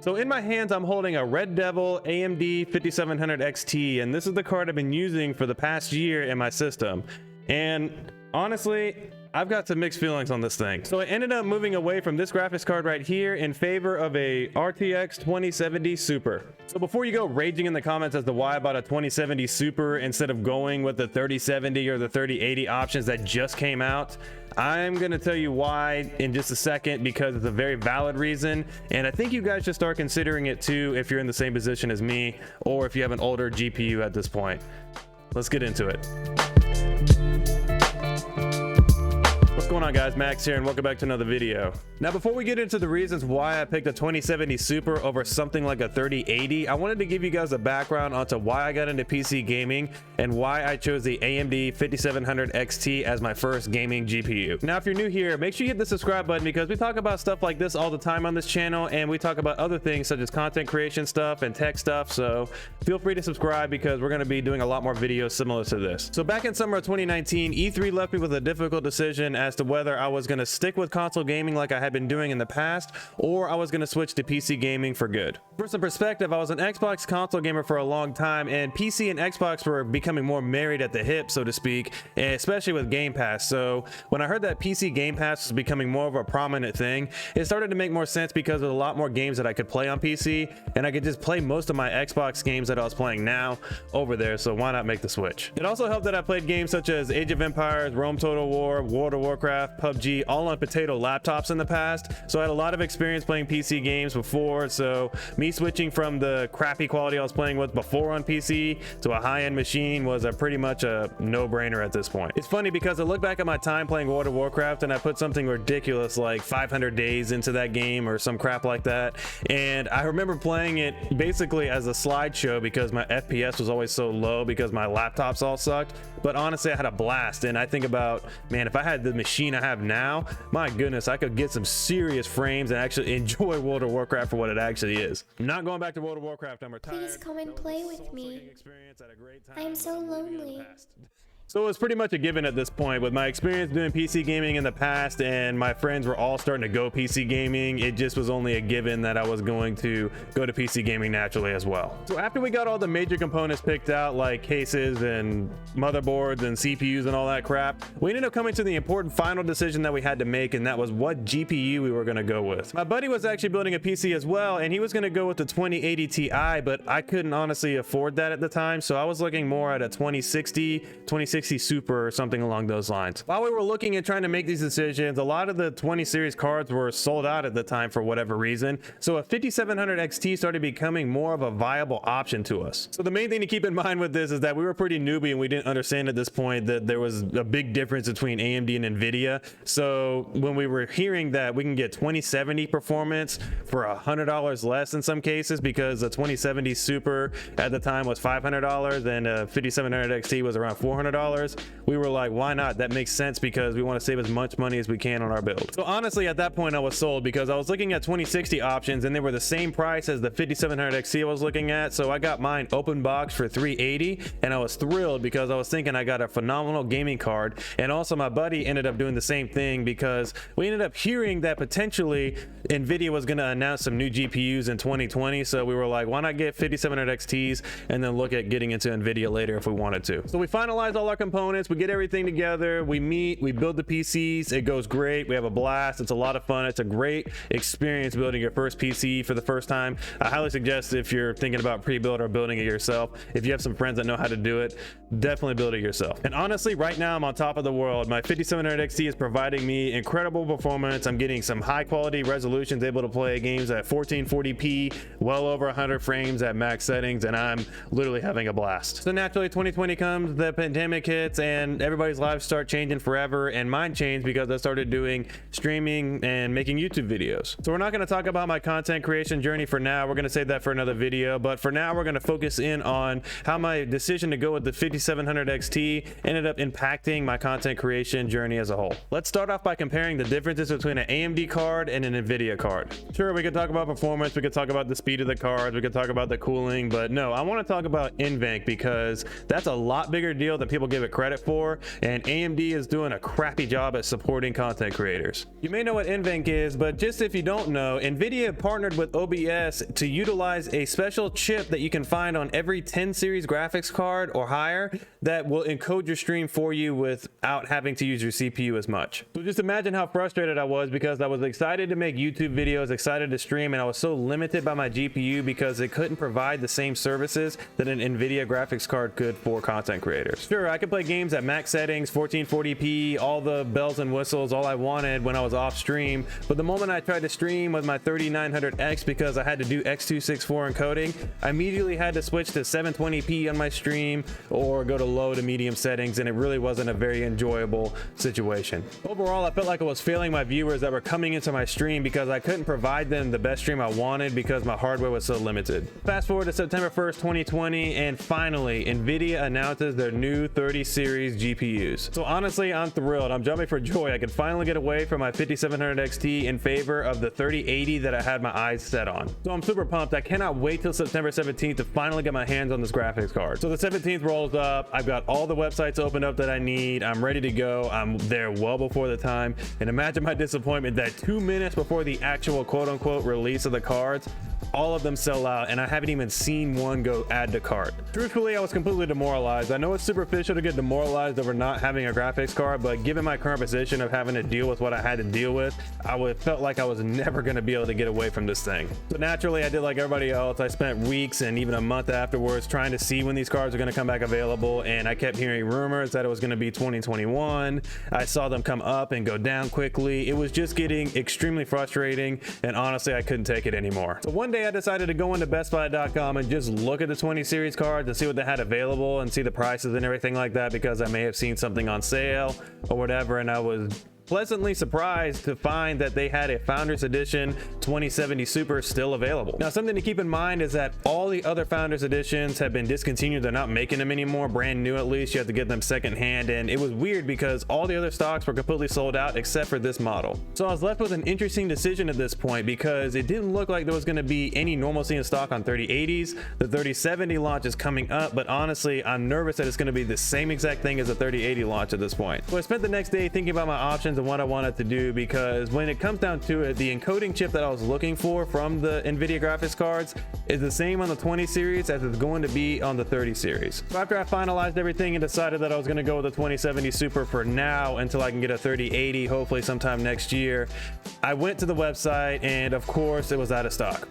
So in my hands, I'm holding a Red Devil AMD 5700XT, and this is the card I've been using for the past year in my system. And honestly, I've got some mixed feelings on this thing. So I ended up moving away from this graphics card right here in favor of a RTX 2070 Super. So before you go raging in the comments as to why I bought a 2070 Super instead of going with the 3070 or the 3080 options that just came out, I'm gonna tell you why in just a second, because it's a very valid reason, and I think you guys should start considering it too if you're in the same position as me, or if you have an older GPU at this point. Let's get into it. What's going on, guys? Max here, and welcome back to another video. Now, before we get into the reasons why I picked a 2070 Super over something like a 3080, I wanted to give you guys a background onto why I got into PC gaming and why I chose the AMD 5700XT as my first gaming GPU. Now, if you're new here, make sure you hit the subscribe button, because we talk about stuff like this all the time on this channel, and we talk about other things such as content creation stuff and tech stuff, so feel free to subscribe because we're going to be doing a lot more videos similar to this. So back in summer of 2019, E3 left me with a difficult decision as to whether I was going to stick with console gaming like I had been doing in the past, or I was going to switch to PC gaming for good. For some perspective, I was an Xbox console gamer for a long time, and PC and Xbox were becoming more married at the hip, so to speak, especially with Game Pass. So when I heard that PC Game Pass was becoming more of a prominent thing, it started to make more sense because there's a lot more games that I could play on PC, and I could just play most of my Xbox games that I was playing now over there, so why not make the switch? It also helped that I played games such as Age of Empires, Rome Total War, World of Warcraft, PUBG, all on potato laptops in the past, so I had a lot of experience playing PC games before, so me switching from the crappy quality I was playing with before on PC to a high-end machine was pretty much a no-brainer at this point. It's funny because I look back at my time playing World of Warcraft and I put something ridiculous like 500 days into that game or some crap like that, and I remember playing it basically as a slideshow because my FPS was always so low because my laptops all sucked, but honestly I had a blast. And I think about, man, if I had the machine I have now, my goodness, I could get some serious frames and actually enjoy World of Warcraft for what it actually is. I'm not going back to World of Warcraft. I'm retired. Please come and play with me. I am so lonely. So it was pretty much a given at this point. With my experience doing PC gaming in the past and my friends were all starting to go PC gaming, it just was only a given that I was going to go to PC gaming naturally as well. So after we got all the major components picked out, like cases and motherboards and CPUs and all that crap, we ended up coming to the important final decision that we had to make, and that was what GPU we were going to go with. My buddy was actually building a PC as well, and he was going to go with the 2080 Ti, but I couldn't honestly afford that at the time, so I was looking more at a 2060 Super or something along those lines. While we were looking and trying to make these decisions, a lot of the 20 series cards were sold out at the time for whatever reason, so a 5700 XT started becoming more of a viable option to us. So the main thing to keep in mind with this is that we were pretty newbie and we didn't understand at this point that there was a big difference between AMD and Nvidia. So when we were hearing that we can get 2070 performance for $100 less in some cases, because the 2070 Super at the time was $500 and a 5700 XT was around $400, we were like, why not? That makes sense because we want to save as much money as we can on our build. So honestly, at that point I was sold because I was looking at 2060 options and they were the same price as the 5700 XT I was looking at. So I got mine open box for $380, and I was thrilled because I was thinking I got a phenomenal gaming card. And also my buddy ended up doing the same thing because we ended up hearing that potentially Nvidia was going to announce some new GPUs in 2020. So we were like, why not get 5700 XTs and then look at getting into Nvidia later if we wanted to. So we finalized all our components, we get everything together, we meet, we build the PCs, it goes great, we have a blast, it's a lot of fun, it's a great experience building your first PC for the first time. I highly suggest, if you're thinking about pre-build or building it yourself, if you have some friends that know how to do it, definitely build it yourself. And honestly, right now I'm on top of the world. My 5700 XT is providing me incredible performance. I'm getting some high quality resolutions, able to play games at 1440p, well over 100 frames at max settings, and I'm literally having a blast. So naturally 2020 comes, the pandemic hits, and everybody's lives start changing forever, and mine changed because I started doing streaming and making YouTube videos. So we're not going to talk about my content creation journey for now. We're going to save that for another video, but for now we're going to focus in on how my decision to go with the 5700 XT ended up impacting my content creation journey as a whole. Let's start off by comparing the differences between an AMD card and an Nvidia card. Sure, we could talk about performance, we could talk about the speed of the cards, we could talk about the cooling, but no, I want to talk about Nvenc because that's a lot bigger deal than people give give it credit for, and AMD is doing a crappy job at supporting content creators. You may know what Nvenc is, but just if you don't know, Nvidia partnered with OBS to utilize a special chip that you can find on every 10 series graphics card or higher that will encode your stream for you without having to use your CPU as much. So just imagine how frustrated I was, because I was excited to make YouTube videos, excited to stream, and I was so limited by my GPU because it couldn't provide the same services that an Nvidia graphics card could for content creators. Sure, I could play games at max settings, 1440p, all the bells and whistles, all I wanted when I was off stream, but the moment I tried to stream with my 3900X because I had to do X264 encoding, I immediately had to switch to 720p on my stream or go to low to medium settings, and it really wasn't a very enjoyable situation. Overall, I felt like I was failing my viewers that were coming into my stream because I couldn't provide them the best stream I wanted because my hardware was so limited. Fast forward to September 1st, 2020, and finally, Nvidia announces their new 30 series GPUs. So honestly, I'm thrilled. I'm jumping for joy. I could finally get away from my 5700XT in favor of the 3080 that I had my eyes set on. So I'm super pumped. I cannot wait till September 17th to finally get my hands on this graphics card. So the 17th rolls up. I've got all the websites opened up that I need. I'm ready to go. I'm there well before the time. And imagine my disappointment that 2 minutes before the actual quote-unquote release of the cards, all of them sell out, and I haven't even seen one go add to cart. Truthfully, I was completely demoralized. I know it's superficial to get demoralized over not having a graphics card, but given my current position of having to deal with what I had to deal with, felt like I was never going to be able to get away from this thing. So naturally, I did like everybody else. I spent weeks and even a month afterwards trying to see when these cards are going to come back available, and I kept hearing rumors that it was going to be 2021. I saw them come up and go down quickly. It was just getting extremely frustrating, and honestly, I couldn't take it anymore. So one day I decided to go into bestbuy.com and just look at the 20 series cards and see what they had available and see the prices and everything like that, because I may have seen something on sale or whatever, and I was pleasantly surprised to find that they had a Founders Edition 2070 Super still available. Now, something to keep in mind is that all the other Founders Editions have been discontinued. They're not making them anymore, brand new at least. You have to get them secondhand, and it was weird because all the other stocks were completely sold out except for this model. So I was left with an interesting decision at this point, because it didn't look like there was going to be any normalcy in stock on 3080s. The 3070 launch is coming up, but honestly, I'm nervous that it's going to be the same exact thing as the 3080 launch at this point. So I spent the next day thinking about my options and what I wanted to do, because when it comes down to it, the encoding chip that I was looking for from the Nvidia graphics cards is the same on the 20 series as it's going to be on the 30 series. So after I finalized everything and decided that I was going to go with the 2070 Super for now until I can get a 3080 hopefully sometime next year, I went to the website and of course it was out of stock.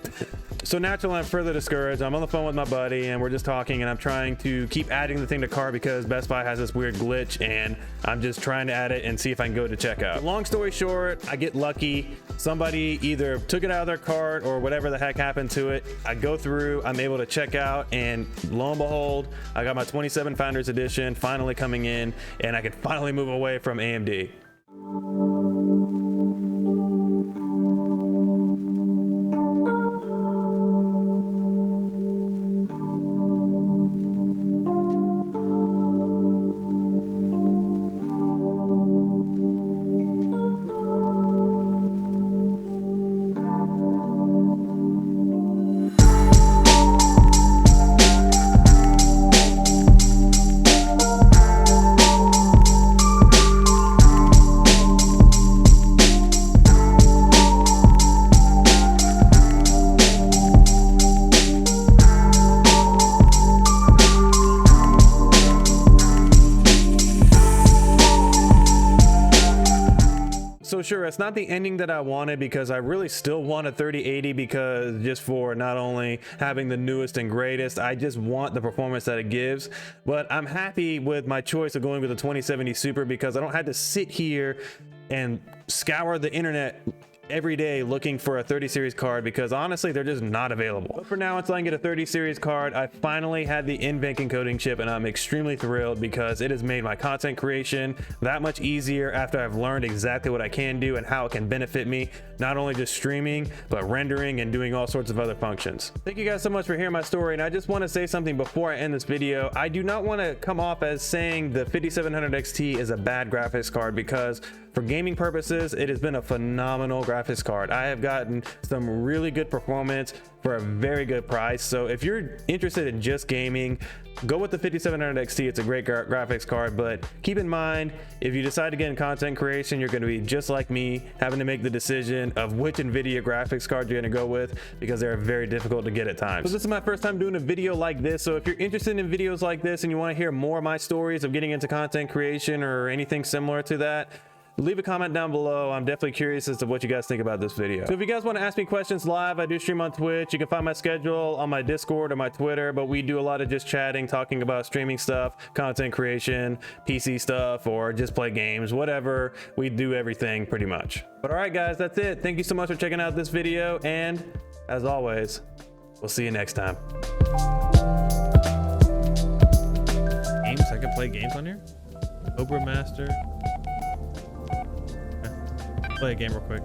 So naturally, I'm further discouraged. I'm on the phone with my buddy and we're just talking, and I'm trying to keep adding the thing to cart because Best Buy has this weird glitch, and I'm just trying to add it and see if I can go to checkout. Long story short, I get lucky. Somebody either took it out of their cart or whatever the heck happened to it. I go through, I'm able to check out, and lo and behold, I got my 27 Founders Edition finally coming in, and I can finally move away from AMD. So sure, it's not the ending that I wanted, because I really still want a 3080, because just for not only having the newest and greatest, I just want the performance that it gives. But I'm happy with my choice of going with the 2070 Super, because I don't have to sit here and scour the internet every day looking for a 30 series card, because honestly they're just not available. But for now, until I can get a 30 series card, I finally had the Nvenc encoding chip, and I'm extremely thrilled because it has made my content creation that much easier after I've learned exactly what I can do and how it can benefit me, not only just streaming but rendering and doing all sorts of other functions. Thank you guys so much for hearing my story, and I just want to say something before I end this video. I do not want to come off as saying the 5700XT is a bad graphics card, because for gaming purposes, it has been a phenomenal graphics card. I have gotten some really good performance for a very good price. So if you're interested in just gaming, go with the 5700XT. It's a great graphics card, but keep in mind, if you decide to get in content creation, you're going to be just like me, having to make the decision of which Nvidia graphics card you're going to go with, because they're very difficult to get at times. So this is my first time doing a video like this. So if you're interested in videos like this and you want to hear more of my stories of getting into content creation or anything similar to that, leave a comment down below. I'm definitely curious as to what you guys think about this video. So if you guys want to ask me questions live, I do stream on Twitch. You can find my schedule on my Discord or my Twitter, but we do a lot of just chatting, talking about streaming stuff, content creation, PC stuff, or just play games, whatever. We do everything pretty much. But all right, guys, that's it. Thank you so much for checking out this video. And as always, we'll see you next time. Games? I can play games on here? Cobra Master. Play a game real quick.